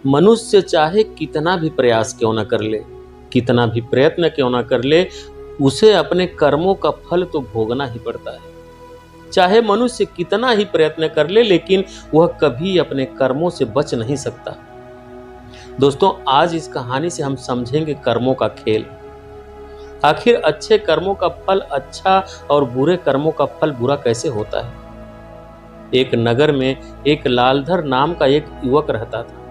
मनुष्य चाहे कितना भी प्रयास क्यों न कर ले, कितना भी प्रयत्न क्यों न कर ले, उसे अपने कर्मों का फल तो भोगना ही पड़ता है। चाहे मनुष्य कितना ही प्रयत्न कर ले, लेकिन वह कभी अपने कर्मों से बच नहीं सकता। दोस्तों, आज इस कहानी से हम समझेंगे कर्मों का खेल। आखिर अच्छे कर्मों का फल अच्छा और बुरे कर्मों का फल बुरा कैसे होता है। एक नगर में एक लालधर नाम का एक युवक रहता था।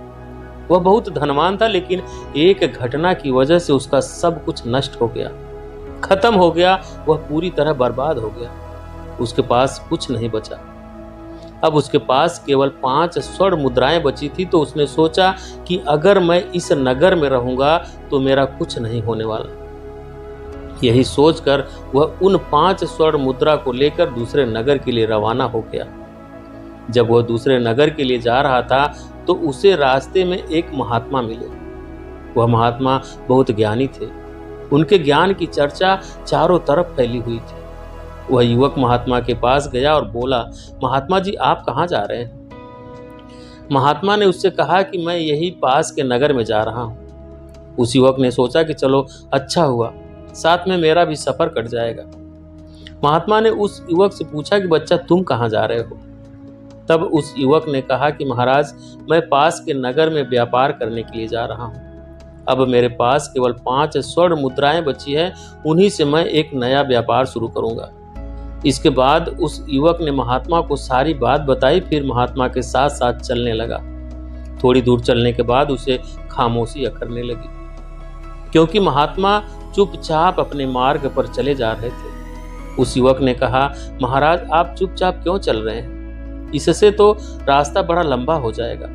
वह बहुत धनवान था, लेकिन एक घटना की वजह से उसका सब कुछ नष्ट हो गया, खत्म हो गया। वह पूरी तरह बर्बाद हो गया। उसके पास कुछ नहीं बचा। अब उसके पास केवल 5 स्वर्ण मुद्राएं बची थी। तो उसने सोचा कि अगर मैं इस नगर में रहूंगा तो मेरा कुछ नहीं होने वाला। यही सोचकर वह उन 5 स्वर्ण मुद्रा को लेकर दूसरे नगर के लिए रवाना हो गया। जब वह दूसरे नगर के लिए जा रहा था तो उसे रास्ते में एक महात्मा मिले। वह महात्मा बहुत ज्ञानी थे। उनके ज्ञान की चर्चा चारों तरफ फैली हुई थी। वह युवक महात्मा के पास गया और बोला, महात्मा जी, आप कहाँ जा रहे हैं? महात्मा ने उससे कहा कि मैं यही पास के नगर में जा रहा हूँ। उस युवक ने सोचा कि चलो अच्छा हुआ, साथ में मेरा भी सफर कट जाएगा। महात्मा ने उस युवक से पूछा कि बच्चा, तुम कहाँ जा रहे हो? तब उस युवक ने कहा कि महाराज, मैं पास के नगर में व्यापार करने के लिए जा रहा हूँ। अब मेरे पास केवल 5 स्वर्ण मुद्राएं बची है, उन्हीं से मैं एक नया व्यापार शुरू करूंगा। इसके बाद उस युवक ने महात्मा को सारी बात बताई। फिर महात्मा के साथ साथ चलने लगा। थोड़ी दूर चलने के बाद उसे खामोशी अखरने लगी, क्योंकि महात्मा चुपचाप अपने मार्ग पर चले जा रहे थे। उस युवक ने कहा, महाराज, आप चुपचाप क्यों चल रहे हैं? इससे तो रास्ता बड़ा लंबा हो जाएगा।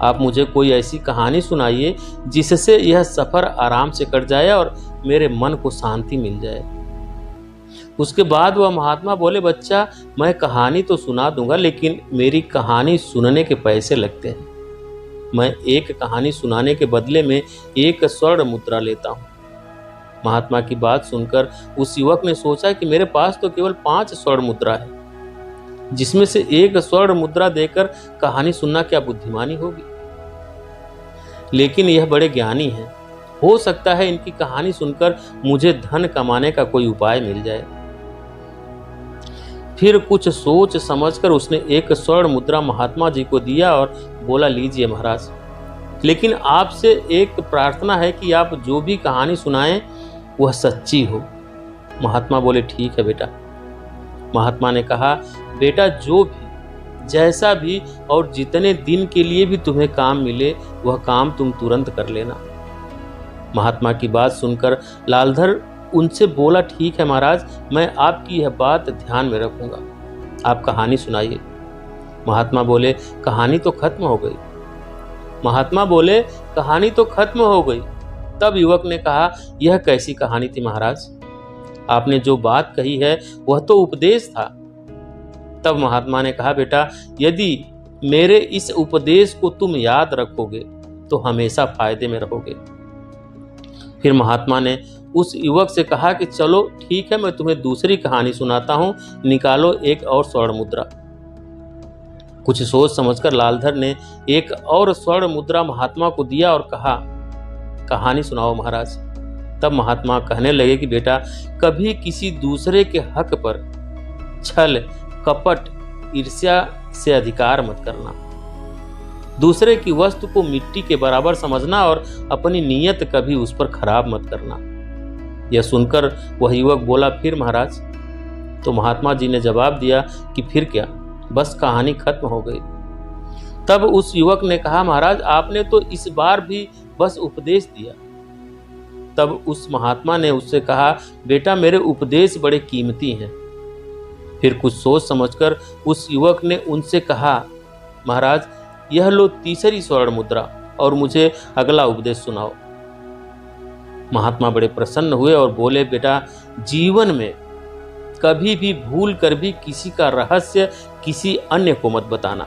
आप मुझे कोई ऐसी कहानी सुनाइए जिससे यह सफर आराम से कट जाए और मेरे मन को शांति मिल जाए। उसके बाद वह महात्मा बोले, बच्चा, मैं कहानी तो सुना दूंगा, लेकिन मेरी कहानी सुनने के पैसे लगते हैं। मैं एक कहानी सुनाने के बदले में 1 स्वर्ण मुद्रा लेता हूँ। महात्मा की बात सुनकर उस युवक ने सोचा कि मेरे पास तो केवल 5 स्वर्ण मुद्रा है, जिसमें से 1 स्वर्ण मुद्रा देकर कहानी सुनना क्या बुद्धिमानी होगी। लेकिन यह बड़े ज्ञानी हैं, हो सकता है इनकी कहानी सुनकर मुझे धन कमाने का कोई उपाय मिल जाए। फिर कुछ सोच समझकर उसने 1 स्वर्ण मुद्रा महात्मा जी को दिया और बोला, लीजिए महाराज, लेकिन आपसे एक प्रार्थना है कि आप जो भी कहानी सुनाएं वह सच्ची हो। महात्मा बोले, ठीक है बेटा। महात्मा ने कहा, बेटा, जो भी, जैसा भी और जितने दिन के लिए भी तुम्हें काम मिले वह काम तुम तुरंत कर लेना। महात्मा की बात सुनकर लालधर उनसे बोला, ठीक है महाराज, मैं आपकी यह बात ध्यान में रखूंगा। आप कहानी सुनाइए। महात्मा बोले, कहानी तो खत्म हो गई। महात्मा बोले, कहानी तो खत्म हो गई। तब युवक ने कहा, यह कैसी कहानी थी महाराज? आपने जो बात कही है वह तो उपदेश था। तब महात्मा ने कहा, बेटा, यदि मेरे इस उपदेश को तुम याद रखोगे तो हमेशा फायदे में रहोगे। फिर महात्मा ने उस युवक से कहा कि चलो ठीक है, मैं तुम्हें दूसरी कहानी सुनाता हूं, निकालो 1 और स्वर्ण मुद्रा। कुछ सोच समझकर लालधर ने 1 और स्वर्ण मुद्रा महात्मा को दिया और कहा, कहानी सुनाओ महाराज। तब महात्मा कहने लगे कि बेटा, कभी किसी दूसरे के हक पर छल, कपट, ईर्ष्या से अधिकार मत करना। दूसरे की वस्तु को मिट्टी के बराबर समझना और अपनी नीयत कभी उस पर खराब मत करना। यह सुनकर वह युवक बोला, फिर महाराज? तो महात्मा जी ने जवाब दिया कि फिर क्या, बस कहानी खत्म हो गई। तब उस युवक ने कहा, महाराज, आपने तो इस बार भी बस उपदेश दिया। तब उस महात्मा ने उससे कहा, बेटा, मेरे उपदेश बड़े कीमती हैं। फिर कुछ सोच समझकर उस युवक ने उनसे कहा, महाराज, यह लो तीसरी स्वर्ण मुद्रा और मुझे अगला उपदेश सुनाओ। महात्मा बड़े प्रसन्न हुए और बोले, बेटा, जीवन में कभी भी भूल कर भी किसी का रहस्य किसी अन्य को मत बताना।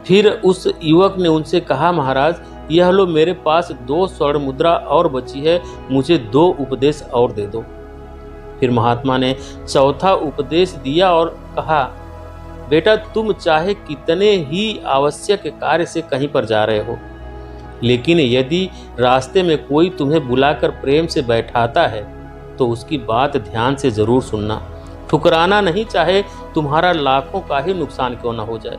फिर उस युवक ने उनसे कहा, महाराज, यह लो मेरे पास 2 स्वर्ण मुद्रा और बची है, मुझे 2 उपदेश और दे दो। फिर महात्मा ने चौथा उपदेश दिया और कहा, बेटा तुम चाहे कितने ही आवश्यक कार्य से कहीं पर जा रहे हो, लेकिन यदि रास्ते में कोई तुम्हें बुलाकर प्रेम से बैठाता है तो उसकी बात ध्यान से जरूर सुनना, ठुकराना नहीं, चाहे तुम्हारा लाखों का ही नुकसान क्यों ना हो जाए।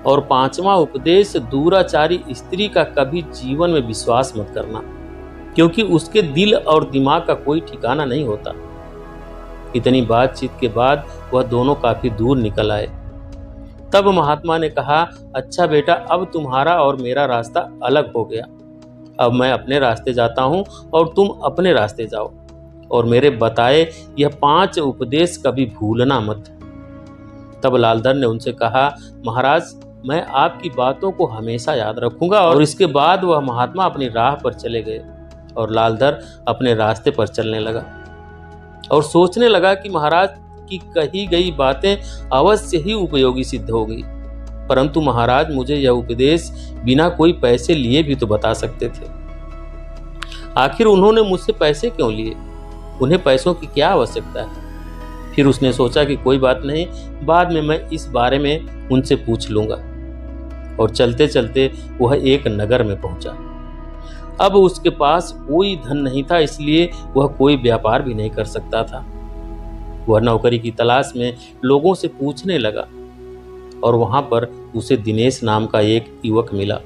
और पांचवा उपदेश, दूराचारी स्त्री का कभी जीवन में विश्वास मत करना, क्योंकि उसके दिल और दिमाग का कोई ठिकाना नहीं होता। इतनी बातचीत के बाद वह दोनों काफी दूर निकल आए। तब महात्मा ने कहा, अच्छा बेटा, अब तुम्हारा और मेरा रास्ता अलग हो गया। अब मैं अपने रास्ते जाता हूं और तुम अपने रास्ते जाओ, और मेरे बताए यह 5 उपदेश कभी भूलना मत। तब लालधर ने उनसे कहा, महाराज मैं आपकी बातों को हमेशा याद रखूंगा। और इसके बाद वह महात्मा अपनी राह पर चले गए और लालधर अपने रास्ते पर चलने लगा और सोचने लगा कि महाराज की कही गई बातें अवश्य ही उपयोगी सिद्ध होगी, परंतु महाराज मुझे यह उपदेश बिना कोई पैसे लिए भी तो बता सकते थे। आखिर उन्होंने मुझसे पैसे क्यों लिए? उन्हें पैसों की क्या आवश्यकता है? फिर उसने सोचा कि कोई बात नहीं, बाद में मैं इस बारे में उनसे पूछ लूंगा। और चलते चलते वह एक नगर में पहुंचा। अब उसके पास कोई धन नहीं था, इसलिए वह कोई व्यापार भी नहीं कर सकता था। वह नौकरी की तलाश में लोगों से पूछने लगा और वहां पर उसे दिनेश नाम का एक युवक मिला।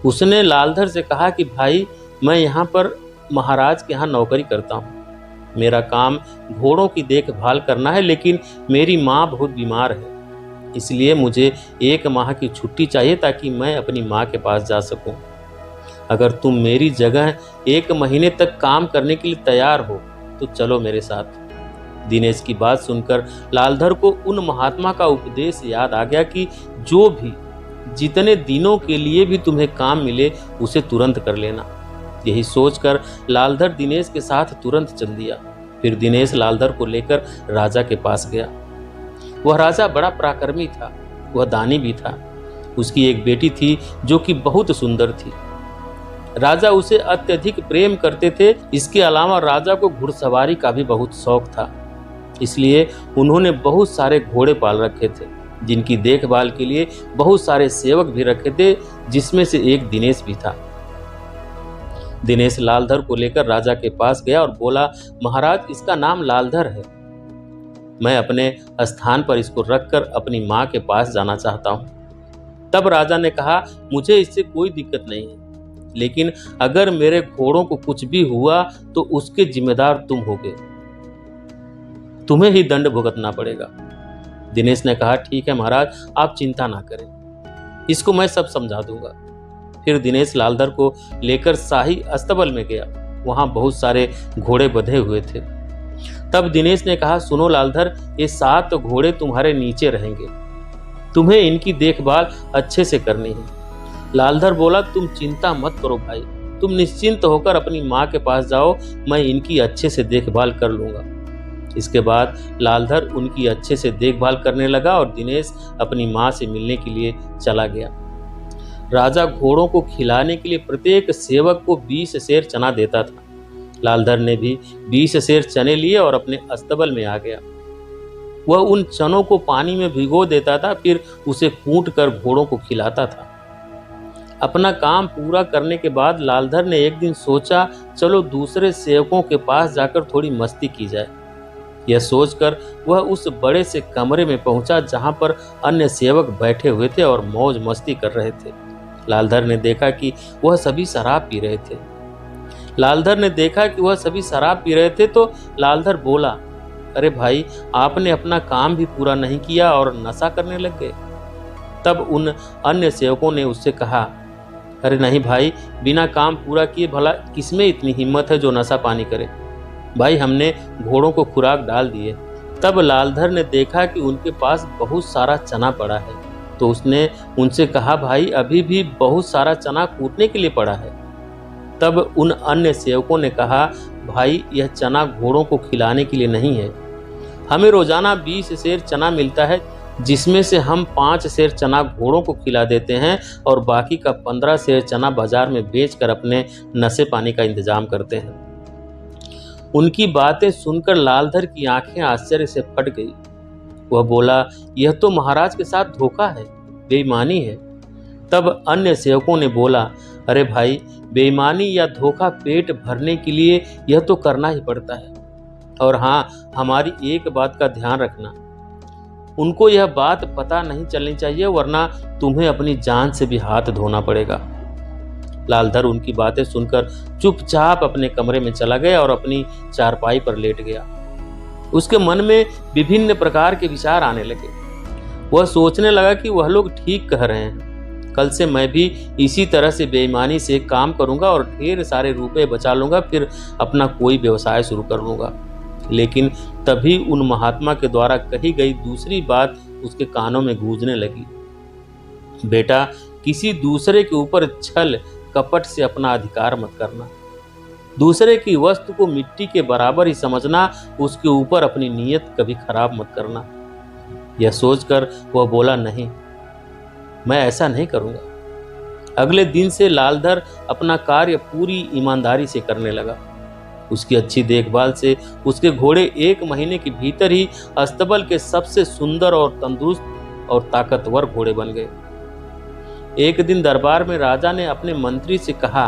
उसने लालधर से कहा कि भाई, मैं यहाँ पर महाराज के यहाँ नौकरी करता हूँ। मेरा काम घोड़ों की देखभाल करना है, लेकिन मेरी माँ बहुत बीमार है, इसलिए मुझे 1 माह की छुट्टी चाहिए ताकि मैं अपनी माँ के पास जा सकूं। अगर तुम मेरी जगह 1 महीने तक काम करने के लिए तैयार हो तो चलो मेरे साथ। दिनेश की बात सुनकर लालधर को उन महात्मा का उपदेश याद आ गया कि जो भी जितने दिनों के लिए भी तुम्हें काम मिले उसे तुरंत कर लेना। यही सोचकर लालधर दिनेश के साथ तुरंत चल दिया। फिर दिनेश लालधर को लेकर राजा के पास गया। वह राजा बड़ा पराक्रमी था, वह दानी भी था। उसकी एक बेटी थी जो कि बहुत सुंदर थी। राजा उसे अत्यधिक प्रेम करते थे। इसके अलावा राजा को घुड़सवारी का भी बहुत शौक था, इसलिए उन्होंने बहुत सारे घोड़े पाल रखे थे, जिनकी देखभाल के लिए बहुत सारे सेवक भी रखे थे, जिसमें से एक दिनेश भी था। दिनेश लालधर को लेकर राजा के पास गया और बोला, महाराज इसका नाम लालधर है। मैं अपने स्थान पर इसको रखकर अपनी माँ के पास जाना चाहता हूँ। तब राजा ने कहा, मुझे इससे कोई दिक्कत नहीं है, लेकिन अगर मेरे घोड़ों को कुछ भी हुआ तो उसके जिम्मेदार तुम होगे, तुम्हें ही दंड भुगतना पड़ेगा। दिनेश ने कहा, ठीक है महाराज, आप चिंता ना करें, इसको मैं सब समझा दूंगा। फिर दिनेश लालधर को लेकर शाही अस्तबल में गया। वहां बहुत सारे घोड़े बंधे हुए थे। तब दिनेश ने कहा, सुनो लालधर, ये 7 घोड़े तुम्हारे नीचे रहेंगे, तुम्हें इनकी देखभाल अच्छे से करनी है। लालधर बोला, तुम चिंता मत करो भाई, तुम निश्चिंत होकर अपनी माँ के पास जाओ, मैं इनकी अच्छे से देखभाल कर लूंगा। इसके बाद लालधर उनकी अच्छे से देखभाल करने लगा और दिनेश अपनी माँ से मिलने के लिए चला गया। राजा घोड़ों को खिलाने के लिए प्रत्येक सेवक को 20 सेर चना देता था। लालधर ने भी 20 सेर चने लिए और अपने अस्तबल में आ गया। वह उन चनों को पानी में भिगो देता था, फिर उसे कूट कर घोड़ों को खिलाता था। अपना काम पूरा करने के बाद लालधर ने एक दिन सोचा, चलो दूसरे सेवकों के पास जाकर थोड़ी मस्ती की जाए। यह सोचकर वह उस बड़े से कमरे में पहुंचा जहां पर अन्य सेवक बैठे हुए थे और मौज मस्ती कर रहे थे। लालधर ने देखा कि वह सभी शराब पी रहे थे तो लालधर बोला, अरे भाई, आपने अपना काम भी पूरा नहीं किया और नशा करने लग गए। तब उन अन्य सेवकों ने उससे कहा, अरे नहीं भाई, बिना काम पूरा किए भला किसमें इतनी हिम्मत है जो नशा पानी करे। भाई, हमने घोड़ों को खुराक डाल दिए। तब लालधर ने देखा कि उनके पास बहुत सारा चना पड़ा है, तो उसने उनसे कहा, भाई अभी भी बहुत सारा चना कूटने के लिए पड़ा है। तब उन अन्य सेवकों ने कहा, भाई यह चना घोड़ों को खिलाने के लिए नहीं है, हमें रोजाना 20 सेर चना मिलता है, जिसमें से हम 5 सेर चना घोड़ों को खिला देते हैं और बाकी का 15 सेर चना बाजार में बेचकर अपने नशे पानी का इंतजाम करते हैं। उनकी बातें सुनकर लालधर की आंखें आश्चर्य से फट गई। वह बोला, यह तो महाराज के साथ धोखा है, बेईमानी है। तब अन्य सेवकों ने बोला, अरे भाई, बेईमानी या धोखा पेट भरने के लिए यह तो करना ही पड़ता है। और हाँ, हमारी एक बात का ध्यान रखना, उनको यह बात पता नहीं चलनी चाहिए, वरना तुम्हें अपनी जान से भी हाथ धोना पड़ेगा। लालधर उनकी बातें सुनकर चुपचाप अपने कमरे में चला गया और अपनी चारपाई पर लेट गया। उसके मन में विभिन्न प्रकार के विचार आने लगे। वह सोचने लगा कि वह लोग ठीक कह रहे हैं, कल से मैं भी इसी तरह से बेईमानी से काम करूंगा और ढेर सारे रुपए बचा लूंगा, फिर अपना कोई व्यवसाय शुरू कर लूंगा। लेकिन तभी उन महात्मा के द्वारा कही गई दूसरी बात उसके कानों में गूंजने लगी, बेटा, किसी दूसरे के ऊपर छल कपट से अपना अधिकार मत करना। दूसरे की वस्तु को मिट्टी के बराबर ही समझना, उसके ऊपर अपनी नीयत कभी खराब मत करना। यह सोचकर वह बोला, नहीं, मैं ऐसा नहीं करूंगा। अगले दिन से लालधर अपना कार्य पूरी ईमानदारी से करने लगा। उसकी अच्छी देखभाल से उसके घोड़े 1 महीने के भीतर ही अस्तबल के सबसे सुंदर और तंदुरुस्त और ताकतवर घोड़े बन गए। एक दिन दरबार में राजा ने अपने मंत्री से कहा,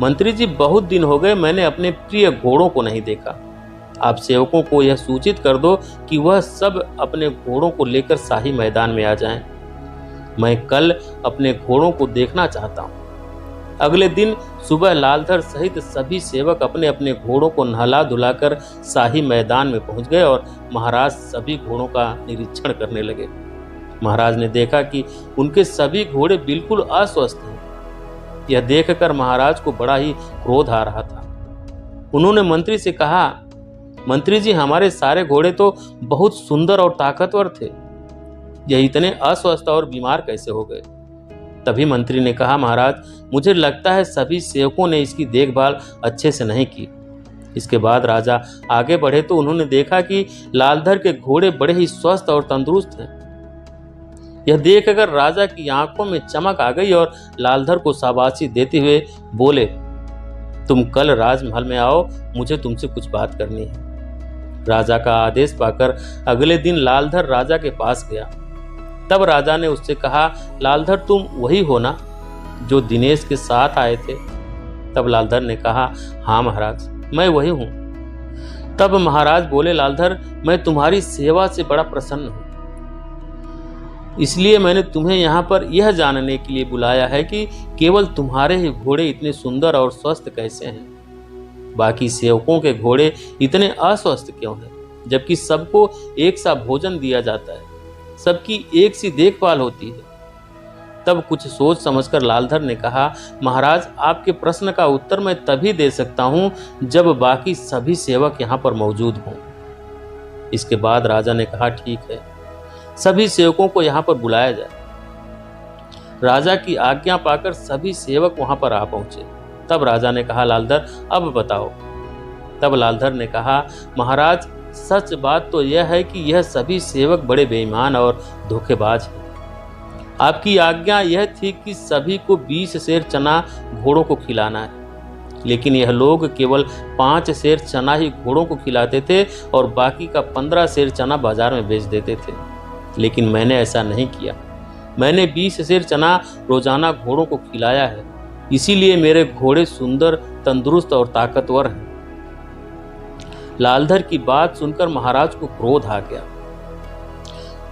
मंत्री जी, बहुत दिन हो गए मैंने अपने प्रिय घोड़ों को नहीं देखा। आप सेवकों को यह सूचित कर दो कि वह सब अपने घोड़ों को लेकर शाही मैदान में आ जाएं। मैं कल अपने घोड़ों को देखना चाहता हूँ। अगले दिन सुबह लालधर सहित सभी सेवक अपने अपने घोड़ों को नहला धुलाकर शाही मैदान में पहुंच गए और महाराज सभी घोड़ों का निरीक्षण करने लगे। महाराज ने देखा कि उनके सभी घोड़े बिल्कुल अस्वस्थ हैं। यह देखकर महाराज को बड़ा ही क्रोध आ रहा था। उन्होंने मंत्री से कहा, मंत्री जी, हमारे सारे घोड़े तो बहुत सुंदर और ताकतवर थे, यह इतने अस्वस्थ और बीमार कैसे हो गए? तभी मंत्री ने कहा, महाराज, मुझे लगता है सभी सेवकों ने इसकी देखभाल अच्छे से नहीं की। इसके बाद राजा आगे बढ़े तो उन्होंने देखा कि लालधर के घोड़े बड़े ही स्वस्थ और तंदुरुस्त हैं। यह देखकर राजा की आंखों में चमक आ गई और लालधर को शाबाशी देते हुए बोले, तुम कल राजमहल में आओ, मुझे तुमसे कुछ बात करनी है। राजा का आदेश पाकर अगले दिन लालधर राजा के पास गया। तब राजा ने उससे कहा, लालधर, तुम वही हो ना जो दिनेश के साथ आए थे? तब लालधर ने कहा, हाँ महाराज, मैं वही हूँ। तब महाराज बोले, लालधर, मैं तुम्हारी सेवा से बड़ा प्रसन्न हूँ, इसलिए मैंने तुम्हें यहाँ पर यह जानने के लिए बुलाया है कि केवल तुम्हारे ही घोड़े इतने सुंदर और स्वस्थ कैसे हैं। बाकी सेवकों के घोड़े इतने अस्वस्थ क्यों हैं, जबकि सबको एक सा भोजन दिया जाता है, सबकी एक सी देखभाल होती है। तब कुछ सोच समझकर लालधर ने कहा, महाराज, आपके प्रश्न का उत्तर मैं तभी दे सकता हूँ जब बाकी सभी सेवक यहाँ पर मौजूद हों। इसके बाद राजा ने कहा, ठीक है, सभी सेवकों को यहाँ पर बुलाया जाए। राजा की आज्ञा पाकर सभी सेवक वहां पर आ पहुंचे। तब राजा ने कहा, लालधर, अब बताओ। तब लालधर ने कहा, महाराज, सच बात तो यह है कि यह सभी सेवक बड़े बेईमान और धोखेबाज हैं। आपकी आज्ञा यह थी कि सभी को 20 सेर चना घोड़ों को खिलाना है, लेकिन यह लोग केवल 5 सेर चना ही घोड़ों को खिलाते थे और बाकी का 15 सेर चना बाजार में बेच देते थे। लेकिन मैंने ऐसा नहीं किया। मैंने 20 सेर चना रोजाना घोड़ों को खिलाया है, इसीलिए मेरे घोड़े सुंदर, तंदुरुस्त और ताकतवर हैं। लालधर की बात सुनकर महाराज को क्रोध आ गया।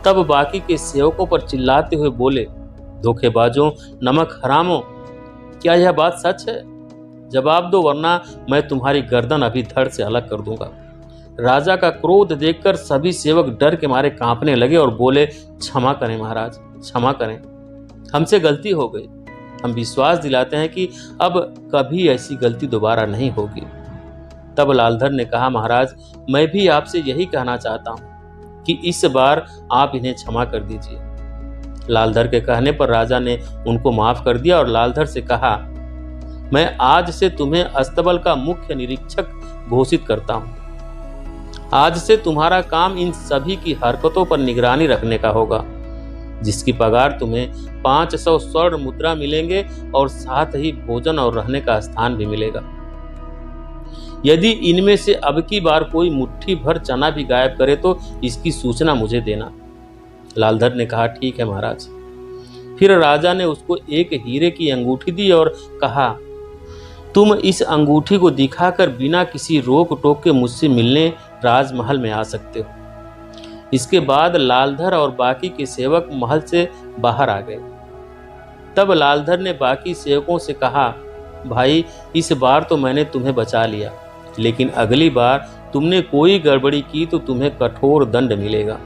तब बाकी के सेवकों पर चिल्लाते हुए बोले, धोखेबाजों, नमक हरामों, क्या यह बात सच है? जवाब दो, वरना मैं तुम्हारी गर्दन अभी धड़ से अलग कर दूंगा। राजा का क्रोध देखकर सभी सेवक डर के मारे कांपने लगे और बोले, क्षमा करें महाराज, क्षमा करें, हमसे गलती हो गई। हम विश्वास दिलाते हैं कि अब कभी ऐसी गलती दोबारा नहीं होगी। तब लालधर ने कहा, महाराज, मैं भी आपसे यही कहना चाहता हूं कि इस बार आप इन्हें क्षमा कर दीजिए। लालधर के कहने पर राजा ने उनको माफ कर दिया और लालधर से कहा, मैं आज से तुम्हें अस्तबल का मुख्य निरीक्षक घोषित करता हूं। आज से तुम्हारा काम इन सभी की हरकतों पर निगरानी रखने का होगा, जिसकी पगार तुम्हें 500 स्वर्ण मुद्रा मिलेंगे और साथ ही भोजन और रहने का स्थान भी मिलेगा। यदि इनमें से अब की बार कोई मुट्ठी भर चना भी गायब करे तो इसकी सूचना मुझे देना। लालधर ने कहा, ठीक है महाराज। फिर राजा ने उसको एक हीरे की अंगूठी दी और कहा, तुम इस अंगूठी को दिखाकर बिना किसी रोक टोक के मुझसे मिलने राजमहल में आ सकते हो। इसके बाद लालधर और बाकी के सेवक महल से बाहर आ गए। तब लालधर ने बाकी सेवकों से कहा, भाई इस बार तो मैंने तुम्हें बचा लिया, लेकिन अगली बार तुमने कोई गड़बड़ी की तो तुम्हें कठोर दंड मिलेगा।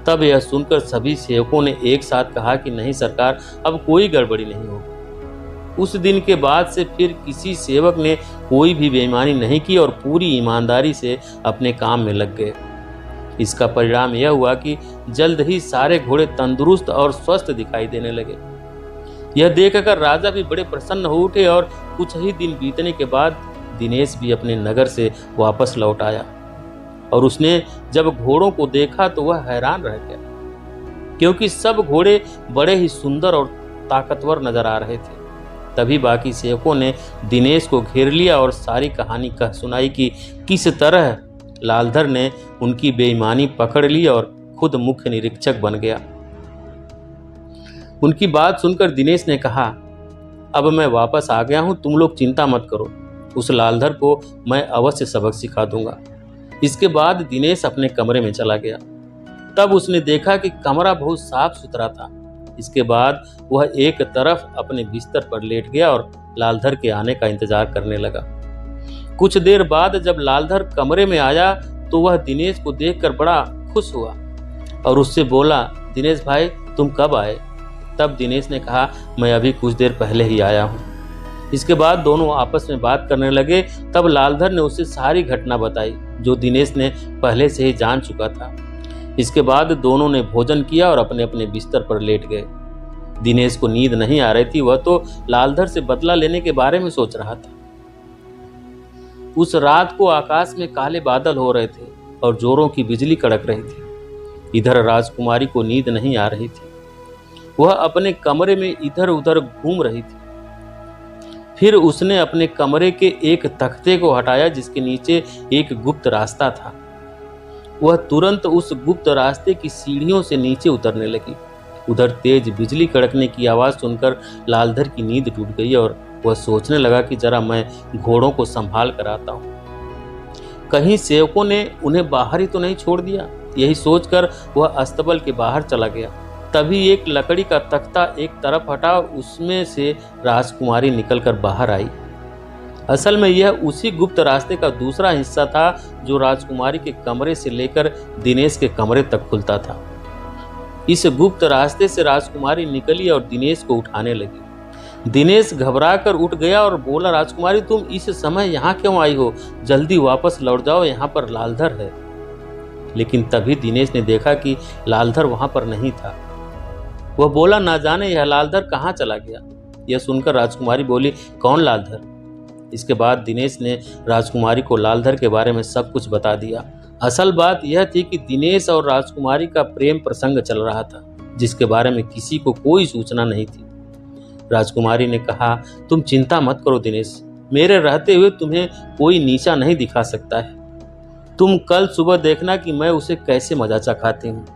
तब यह सुनकर सभी सेवकों ने एक साथ कहा कि नहीं सरकार, अब कोई गड़बड़ी नहीं होगी। उस दिन के बाद से फिर किसी सेवक ने कोई भी बेईमानी नहीं की और पूरी ईमानदारी से अपने काम में लग गए। इसका परिणाम यह हुआ कि जल्द ही सारे घोड़े तंदुरुस्त और स्वस्थ दिखाई देने लगे। यह देखकर राजा भी बड़े प्रसन्न हो उठे और कुछ ही दिन बीतने के बाद दिनेश भी अपने नगर से वापस लौट आया और उसने जब घोड़ों को देखा तो वह हैरान रह गया, क्योंकि सब घोड़े बड़े ही सुंदर और ताकतवर नजर आ रहे थे। तभी बाकी सेवकों ने दिनेश को घेर लिया और सारी कहानी कह सुनाई कि किस तरह लालधर ने उनकी बेईमानी पकड़ ली और खुद मुख्य निरीक्षक बन गया। उनकी बात सुनकर दिनेश ने कहा, अब मैं वापस आ गया हूं, तुम लोग चिंता मत करो, उस लालधर को मैं अवश्य सबक सिखा दूंगा। इसके बाद दिनेश अपने कमरे में चला गया। तब उसने देखा कि कमरा बहुत साफ सुथरा था। इसके बाद वह एक तरफ अपने बिस्तर पर लेट गया और लालधर के आने का इंतजार करने लगा। कुछ देर बाद जब लालधर कमरे में आया तो वह दिनेश को देखकर बड़ा खुश हुआ और उससे बोला, दिनेश भाई तुम कब आए? तब दिनेश ने कहा, मैं अभी कुछ देर पहले ही आया हूँ। इसके बाद दोनों आपस में बात करने लगे। तब लालधर ने उसे सारी घटना बताई जो दिनेश ने पहले से ही जान चुका था। इसके बाद दोनों ने भोजन किया और अपने अपने बिस्तर पर लेट गए। दिनेश को नींद नहीं आ रही थी, वह तो लालधर से बदला लेने के बारे में सोच रहा था। उस रात को आकाश में काले बादल हो रहे थे और जोरों की बिजली कड़क रही थी। इधर राजकुमारी को नींद नहीं आ रही थी, वह अपने कमरे में इधर उधर घूम रही थी। फिर उसने अपने कमरे के एक तख्ते को हटाया जिसके नीचे एक गुप्त रास्ता था। वह तुरंत उस गुप्त रास्ते की सीढ़ियों से नीचे उतरने लगी। उधर तेज बिजली कड़कने की आवाज सुनकर लालधर की नींद टूट गई और वह सोचने लगा कि जरा मैं घोड़ों को संभाल कर आता हूँ, कहीं सेवकों ने उन्हें बाहर ही तो नहीं छोड़ दिया। यही सोचकर वह अस्तबल के बाहर चला गया। तभी एक लकड़ी का तख्ता एक तरफ हटा, उसमें से राजकुमारी निकलकर बाहर आई। असल में यह उसी गुप्त रास्ते का दूसरा हिस्सा था जो राजकुमारी के कमरे से लेकर दिनेश के कमरे तक खुलता था। इस गुप्त रास्ते से राजकुमारी निकली और दिनेश को उठाने लगी। दिनेश घबराकर उठ गया और बोला, राजकुमारी तुम इस समय यहाँ क्यों आई हो? जल्दी वापस लौट जाओ, यहाँ पर लालधर है। लेकिन तभी दिनेश ने देखा कि लालधर वहां पर नहीं था। वह बोला, ना जाने यह लालधर कहाँ चला गया। यह सुनकर राजकुमारी बोली, कौन लालधर? इसके बाद दिनेश ने राजकुमारी को लालधर के बारे में सब कुछ बता दिया। असल बात यह थी कि दिनेश और राजकुमारी का प्रेम प्रसंग चल रहा था जिसके बारे में किसी को कोई सूचना नहीं थी। राजकुमारी ने कहा, तुम चिंता मत करो दिनेश, मेरे रहते हुए तुम्हें कोई नीचा नहीं दिखा सकता है। तुम कल सुबह देखना कि मैं उसे कैसे मजा चखाती हूँ।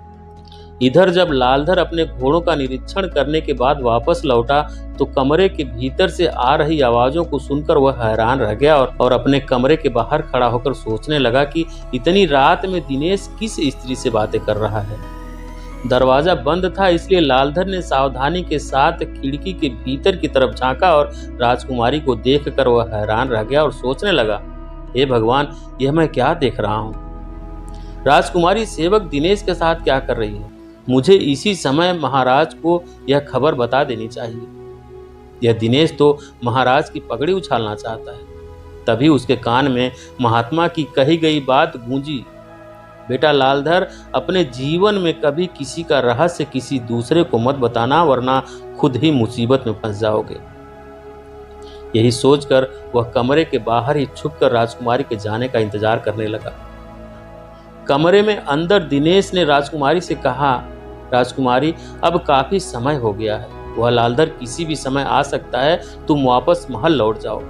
इधर जब लालधर अपने घोड़ों का निरीक्षण करने के बाद वापस लौटा तो कमरे के भीतर से आ रही आवाजों को सुनकर वह हैरान रह गया और अपने कमरे के बाहर खड़ा होकर सोचने लगा कि इतनी रात में दिनेश किस स्त्री से बातें कर रहा है। दरवाजा बंद था, इसलिए लालधर ने सावधानी के साथ खिड़की के भीतर की तरफ झांका और राजकुमारी को देखकर वह हैरान रह गया और सोचने लगा, हे भगवान, यह मैं क्या देख रहा हूँ? राजकुमारी सेवक दिनेश के साथ क्या कर रही है? मुझे इसी समय महाराज को यह खबर बता देनी चाहिए। यह दिनेश तो महाराज की पगड़ी उछालना चाहता है। तभी उसके कान में महात्मा की कही गई बात गूंजी, बेटा लालधर, अपने जीवन में कभी किसी का रहस्य किसी दूसरे को मत बताना, वरना खुद ही मुसीबत में फंस जाओगे। यही सोचकर वह कमरे के बाहर ही छुपकर राजकुमारी के जाने का इंतजार करने लगा। कमरे में अंदर दिनेश ने राजकुमारी से कहा, राजकुमारी, अब काफी समय हो गया है, वह लालधर किसी भी समय आ सकता है, तुम वापस महल लौट जाओ।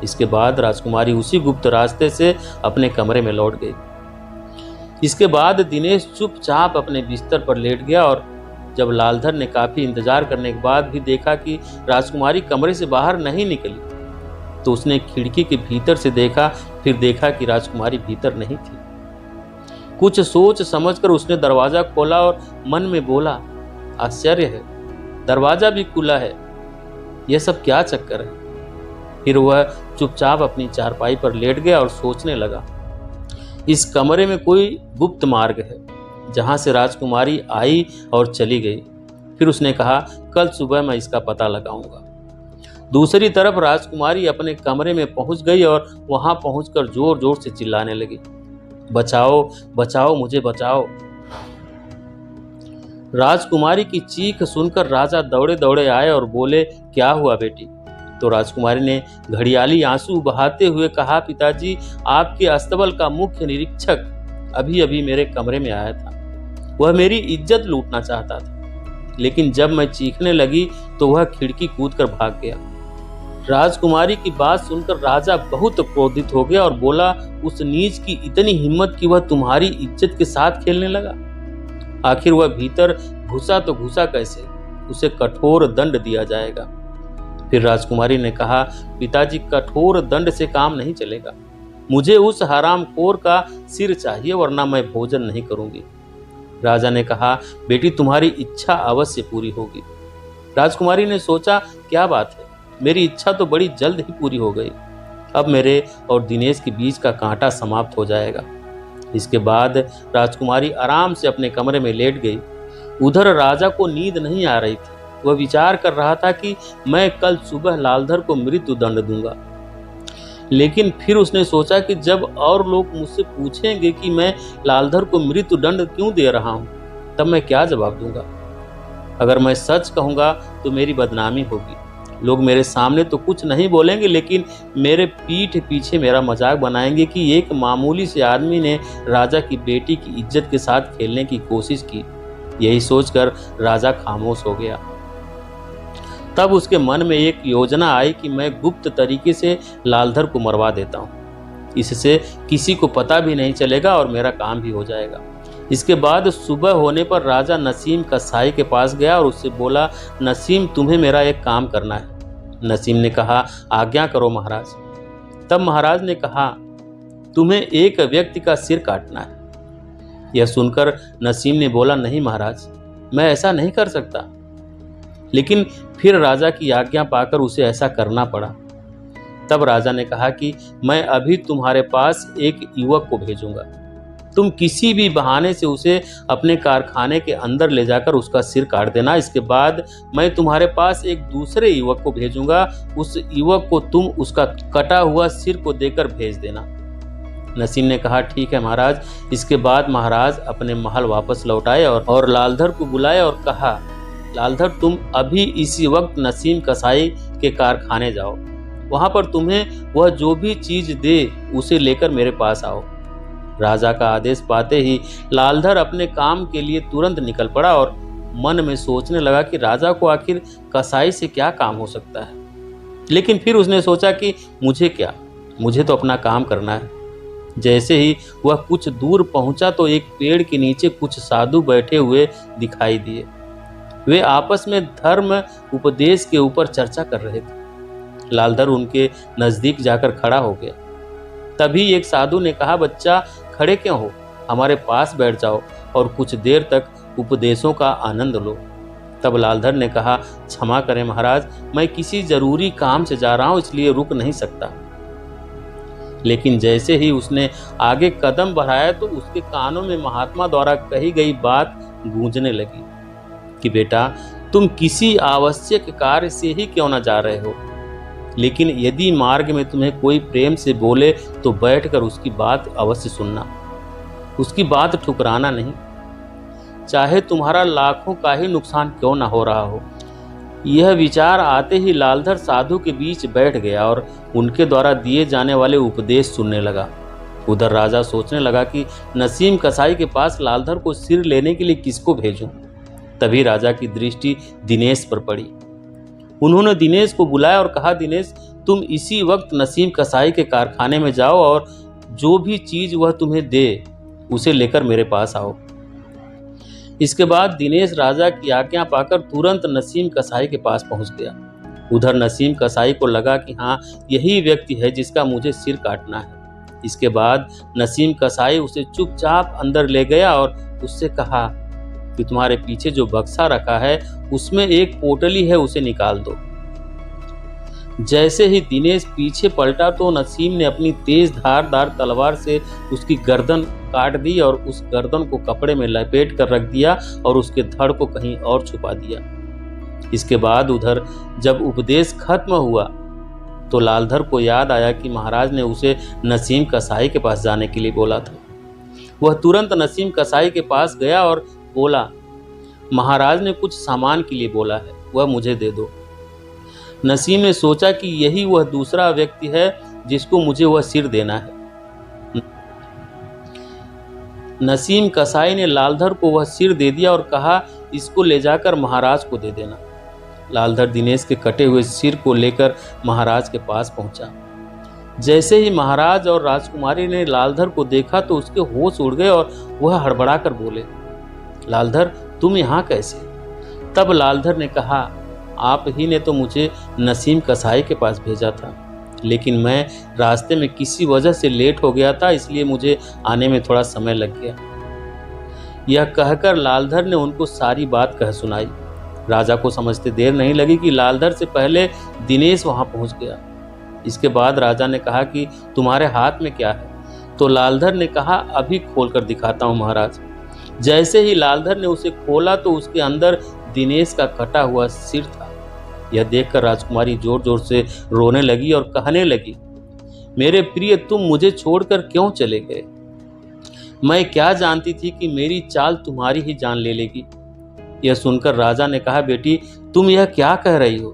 इसके बाद राजकुमारी उसी गुप्त रास्ते से अपने कमरे में लौट गई। इसके बाद दिनेश चुपचाप अपने बिस्तर पर लेट गया और जब लालधर ने काफी इंतजार करने के बाद भी देखा कि राजकुमारी कमरे से बाहर नहीं निकली, तो उसने खिड़की के भीतर से देखा, फिर देखा कि राजकुमारी भीतर नहीं थी। कुछ सोच समझकर उसने दरवाजा खोला और मन में बोला, आश्चर्य है, दरवाजा भी खुला है, यह सब क्या चक्कर है। फिर वह चुपचाप अपनी चारपाई पर लेट गया और सोचने लगा, इस कमरे में कोई गुप्त मार्ग है जहां से राजकुमारी आई और चली गई। फिर उसने कहा, कल सुबह मैं इसका पता लगाऊंगा। दूसरी तरफ राजकुमारी अपने कमरे में पहुंच गई और वहां पहुंचकर जोर जोर से चिल्लाने लगी, बचाओ बचाओ, मुझे बचाओ। राजकुमारी की चीख सुनकर राजा दौड़े दौड़े आए और बोले, क्या हुआ बेटी। तो राजकुमारी ने घड़ियाली आंसू बहाते हुए कहा, पिताजी, आपके अस्तबल का मुख्य निरीक्षक अभी अभी मेरे कमरे में आया था। वह मेरी इज्जत लूटना चाहता था, लेकिन जब मैं चीखने लगी तो वह खिड़की कूदकर भाग गया। राजकुमारी की बात सुनकर राजा बहुत क्रोधित हो गया और बोला, उस नीच की इतनी हिम्मत कि वह तुम्हारी इज्जत के साथ खेलने लगा। आखिर वह भीतर घुसा तो घुसा कैसे, उसे कठोर दंड दिया जाएगा। फिर राजकुमारी ने कहा, पिताजी, कठोर दंड से काम नहीं चलेगा, मुझे उस हरामखोर का सिर चाहिए, वरना मैं भोजन नहीं करूंगी। राजा ने कहा, बेटी, तुम्हारी इच्छा अवश्य पूरी होगी। राजकुमारी ने सोचा, क्या बात है, मेरी इच्छा तो बड़ी जल्द ही पूरी हो गई। अब मेरे और दिनेश के बीच का कांटा समाप्त हो जाएगा। इसके बाद राजकुमारी आराम से अपने कमरे में लेट गई। उधर राजा को नींद नहीं आ रही थी। वह विचार कर रहा था कि मैं कल सुबह लालधर को मृत्यु दंड दूंगा। लेकिन फिर उसने सोचा कि जब और लोग मुझसे पूछेंगे कि मैं लालधर को मृत्यु दंड क्यों दे रहा हूं, तब मैं क्या जवाब दूंगा। अगर मैं सच कहूंगा तो मेरी बदनामी होगी। लोग मेरे सामने तो कुछ नहीं बोलेंगे, लेकिन मेरे पीठ पीछे मेरा मजाक बनाएंगे कि एक मामूली से आदमी ने राजा की बेटी की इज्जत के साथ खेलने की कोशिश की। यही सोचकर राजा खामोश हो गया। तब उसके मन में एक योजना आई कि मैं गुप्त तरीके से लालधर को मरवा देता हूँ। इससे किसी को पता भी नहीं चलेगा और मेरा काम भी हो जाएगा। इसके बाद सुबह होने पर राजा नसीम कसाई के पास गया और उससे बोला, नसीम, तुम्हें मेरा एक काम करना है। नसीम ने कहा, आज्ञा करो महाराज। तब महाराज ने कहा, तुम्हें एक व्यक्ति का सिर काटना है। यह सुनकर नसीम ने बोला, नहीं महाराज, मैं ऐसा नहीं कर सकता। लेकिन फिर राजा की आज्ञा पाकर उसे ऐसा करना पड़ा। तब राजा ने कहा कि मैं अभी तुम्हारे पास एक युवक को भेजूंगा। तुम किसी भी बहाने से उसे अपने कारखाने के अंदर ले जाकर उसका सिर काट देना। इसके बाद मैं तुम्हारे पास एक दूसरे युवक को भेजूंगा। उस युवक को तुम उसका कटा हुआ सिर को देकर भेज देना। नसीम ने कहा, ठीक है महाराज। इसके बाद महाराज अपने महल वापस लौट आए और लालधर को बुलाया और कहा, लालधर, तुम अभी इसी वक्त नसीम कसाई के कारखाने जाओ। वहां पर तुम्हें वह जो भी चीज दे उसे लेकर मेरे पास आओ। राजा का आदेश पाते ही लालधर अपने काम के लिए तुरंत निकल पड़ा और मन में सोचने लगा कि राजा को आखिर कसाई से क्या काम हो सकता है। लेकिन फिर उसने सोचा कि मुझे क्या, मुझे तो अपना काम करना है। जैसे ही वह कुछ दूर पहुंचा तो एक पेड़ के नीचे कुछ साधु बैठे हुए दिखाई दिए। वे आपस में धर्म उपदेश के ऊपर चर्चा कर रहे थे। लालधर उनके नजदीक जाकर खड़ा हो गया। तभी एक साधु ने कहा, बच्चा, खड़े क्यों हो, हमारे पास बैठ जाओ और कुछ देर तक उपदेशों का आनंद लो। तब लालधर ने कहा, क्षमा करें महाराज, मैं किसी जरूरी काम से जा रहा हूं, इसलिए रुक नहीं सकता। लेकिन जैसे ही उसने आगे कदम बढ़ाया तो उसके कानों में महात्मा द्वारा कही गई बात गूंजने लगी कि बेटा, तुम किसी आवश्यक कार्य से ही क्यों न जा रहे हो, लेकिन यदि मार्ग में तुम्हें कोई प्रेम से बोले तो बैठकर उसकी बात अवश्य सुनना, उसकी बात ठुकराना नहीं, चाहे तुम्हारा लाखों का ही नुकसान क्यों न हो रहा हो। यह विचार आते ही लालधर साधु के बीच बैठ गया और उनके द्वारा दिए जाने वाले उपदेश सुनने लगा। उधर राजा सोचने लगा कि नसीम कसाई के पास लालधर को सिर लेने के लिए किसको भेजूं। तभी राजा की दृष्टि दिनेश पर पड़ी। उन्होंने दिनेश को बुलाया और कहा, दिनेश, तुम इसी वक्त नसीम कसाई के कारखाने में जाओ और जो भी चीज वह तुम्हें दे उसे लेकर मेरे पास आओ। इसके बाद दिनेश राजा की आज्ञा पाकर तुरंत नसीम कसाई के पास पहुंच गया। उधर नसीम कसाई को लगा कि हाँ, यही व्यक्ति है जिसका मुझे सिर काटना है। इसके बाद नसीम कसाई उसे चुपचाप अंदर ले गया और उससे कहा कि तुम्हारे पीछे जो बक्सा रखा है उसमें एक पोटली है, उसे निकाल दो। जैसे ही दिनेश पीछे पलटा तो नसीम ने अपनी तेज धारदार तलवार से उसकी गर्दन काट दी और उस गर्दन को कपड़े में लपेट कर रख दिया और उसके धड़ को कहीं और छुपा दिया। इसके बाद उधर जब उपदेश खत्म हुआ तो लालधर को याद आया कि महाराज ने उसे नसीम कसाई के पास जाने के लिए बोला था। वह तुरंत नसीम कसाई के पास गया और बोला, महाराज ने कुछ सामान के लिए बोला है, वह मुझे दे दो। नसीम ने सोचा कि यही वह दूसरा व्यक्ति है जिसको मुझे वह सिर देना है। नसीम कसाई ने लालधर को वह सिर दे दिया और कहा, इसको ले जाकर महाराज को दे देना। लालधर दिनेश के कटे हुए सिर को लेकर महाराज के पास पहुंचा। जैसे ही महाराज और राजकुमारी ने लालधर को देखा तो उसके होश उड़ गए और वह हड़बड़ाकर बोले, लालधर तुम यहाँ कैसे? तब लालधर ने कहा, आप ही ने तो मुझे नसीम कसाई के पास भेजा था, लेकिन मैं रास्ते में किसी वजह से लेट हो गया था, इसलिए मुझे आने में थोड़ा समय लग गया। यह कहकर लालधर ने उनको सारी बात कह सुनाई। राजा को समझते देर नहीं लगी कि लालधर से पहले दिनेश वहां पहुंच गया। इसके बाद राजा ने कहा कि तुम्हारे हाथ में क्या है? तो लालधर ने कहा, अभी खोलकर दिखाता हूं महाराज। जैसे ही लालधर ने उसे खोला तो उसके अंदर दिनेश का कटा हुआ सिर था। यह देखकर राजकुमारी जोर जोर से रोने लगी और कहने लगी, मेरे प्रिय, तुम मुझे छोड़कर क्यों चले गए? मैं क्या जानती थी कि मेरी चाल तुम्हारी ही जान ले लेगी। यह सुनकर राजा ने कहा, बेटी तुम यह क्या कह रही हो?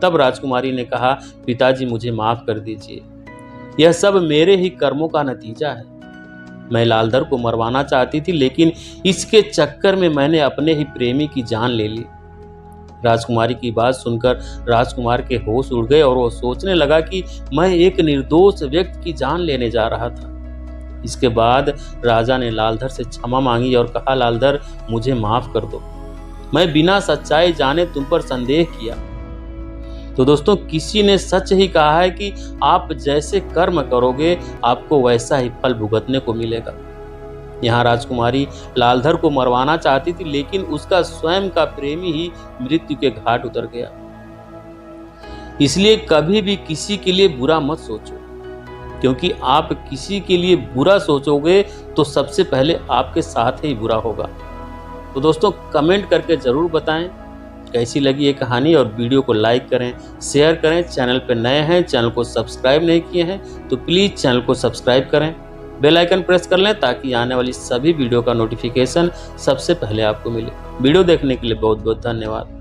तब राजकुमारी ने कहा, पिताजी मुझे माफ कर दीजिए, यह सब मेरे ही कर्मों का नतीजा है। मैं लालधर को मरवाना चाहती थी, लेकिन इसके चक्कर में मैंने अपने ही प्रेमी की जान ले ली। राजकुमारी की बात सुनकर राजकुमार के होश उड़ गए और वो सोचने लगा कि मैं एक निर्दोष व्यक्ति की जान लेने जा रहा था। इसके बाद राजा ने लालधर से क्षमा मांगी और कहा, लालधर मुझे माफ कर दो, मैं बिना सच्चाई जाने तुम पर संदेह किया। तो दोस्तों, किसी ने सच ही कहा है कि आप जैसे कर्म करोगे आपको वैसा ही फल भुगतने को मिलेगा। यहाँ राजकुमारी लालधर को मरवाना चाहती थी, लेकिन उसका स्वयं का प्रेमी ही मृत्यु के घाट उतर गया। इसलिए कभी भी किसी के लिए बुरा मत सोचो, क्योंकि आप किसी के लिए बुरा सोचोगे तो सबसे पहले आपके साथ ही बुरा होगा। तो दोस्तों, कमेंट करके जरूर बताएं कैसी लगी ये कहानी और वीडियो को लाइक करें, शेयर करें। चैनल पर नए हैं, चैनल को सब्सक्राइब नहीं किए हैं तो प्लीज़ चैनल को सब्सक्राइब करें, बेल आइकन प्रेस कर लें ताकि आने वाली सभी वीडियो का नोटिफिकेशन सबसे पहले आपको मिले। वीडियो देखने के लिए बहुत बहुत धन्यवाद।